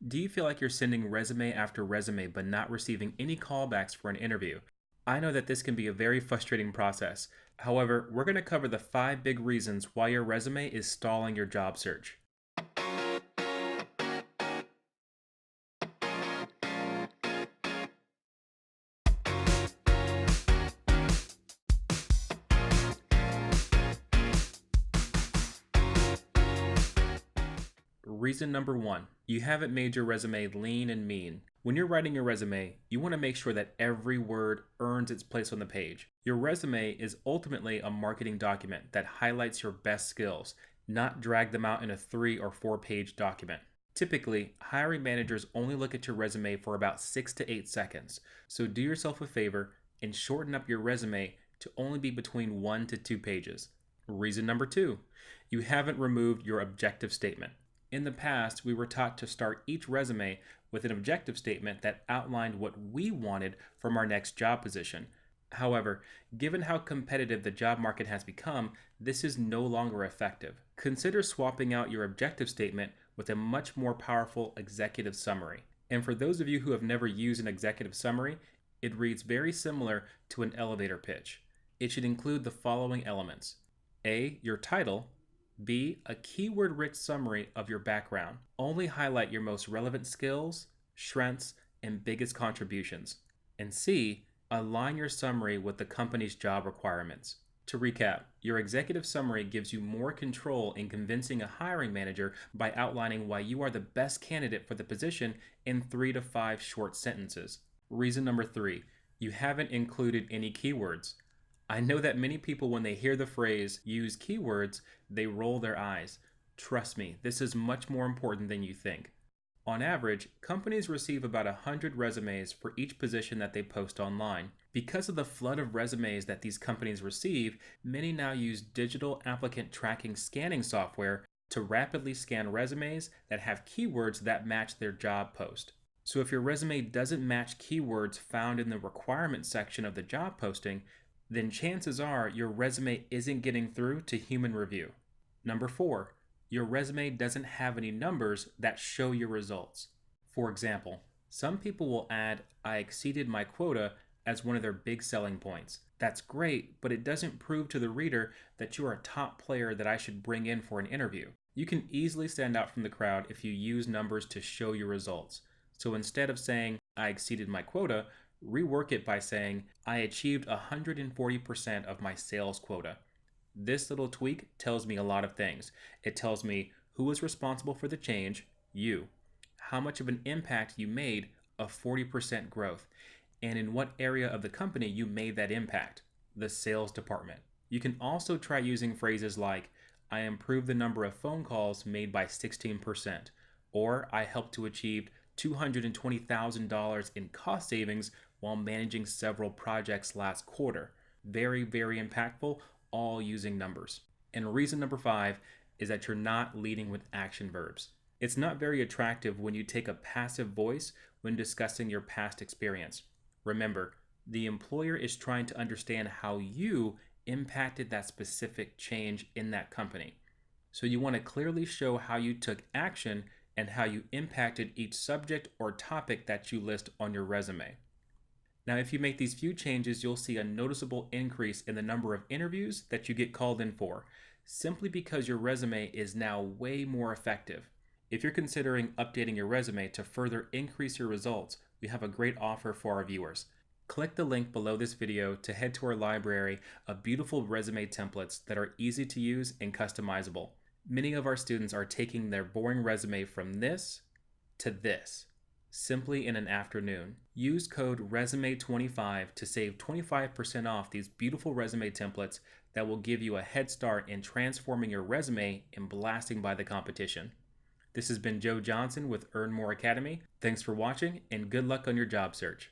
Do you feel like you're sending resume after resume but not receiving any callbacks for an interview? I know that this can be a very frustrating process. However, we're going to cover the 5 big reasons why your resume is stalling your job search. Reason number 1, you haven't made your resume lean and mean. When you're writing your resume, you want to make sure that every word earns its place on the page. Your resume is ultimately a marketing document that highlights your best skills, not drag them out in a 3 or 4 page document. Typically, hiring managers only look at your resume for about 6 to 8 seconds, so do yourself a favor and shorten up your resume to only be between 1 to 2 pages. Reason number 2, you haven't removed your objective statement. In the past, we were taught to start each resume with an objective statement that outlined what we wanted from our next job position. However, given how competitive the job market has become, this is no longer effective. Consider swapping out your objective statement with a much more powerful executive summary. And for those of you who have never used an executive summary, it reads very similar to an elevator pitch. It should include the following elements: A, your title; B, a keyword rich summary of your background. Only highlight your most relevant skills, strengths, and biggest contributions. And C, align your summary with the company's job requirements. To recap, your executive summary gives you more control in convincing a hiring manager by outlining why you are the best candidate for the position in 3 to 5 short sentences. Reason number 3, you haven't included any keywords. I know that many people, when they hear the phrase use keywords, they roll their eyes. Trust me, this is much more important than you think. On average, companies receive about 100 resumes for each position that they post online. Because of the flood of resumes that these companies receive, many now use digital applicant tracking scanning software to rapidly scan resumes that have keywords that match their job post. So if your resume doesn't match keywords found in the requirements section of the job posting, then chances are your resume isn't getting through to human review. Number 4, your resume doesn't have any numbers that show your results. For example, some people will add "I exceeded my quota" as one of their big selling points. That's great, but it doesn't prove to the reader that you are a top player that I should bring in for an interview. You can easily stand out from the crowd if you use numbers to show your results. So instead of saying "I exceeded my quota," rework it by saying "I achieved 140% of my sales quota." This little tweak tells me a lot of things. It tells me who was responsible for the change, you, how much of an impact you made, a 40% growth, and in what area of the company you made that impact, the sales department. You can also try using phrases like "I improved the number of phone calls made by 16%, or "I helped to achieve $220,000 in cost savings while managing several projects last quarter." Very, very impactful, all using numbers. And reason number 5 is that you're not leading with action verbs. It's not very attractive when you take a passive voice when discussing your past experience. Remember, the employer is trying to understand how you impacted that specific change in that company. So you want to clearly show how you took action and how you impacted each subject or topic that you list on your resume. Now, if you make these few changes, you'll see a noticeable increase in the number of interviews that you get called in for, simply because your resume is now way more effective. If you're considering updating your resume to further increase your results, we have a great offer for our viewers. Click the link below this video to head to our library of beautiful resume templates that are easy to use and customizable. Many of our students are taking their boring resume from this to this, simply in an afternoon. Use code RESUME25 to save 25% off these beautiful resume templates that will give you a head start in transforming your resume and blasting by the competition. This has been Joe Johnson with Earn More Academy. Thanks for watching and good luck on your job search.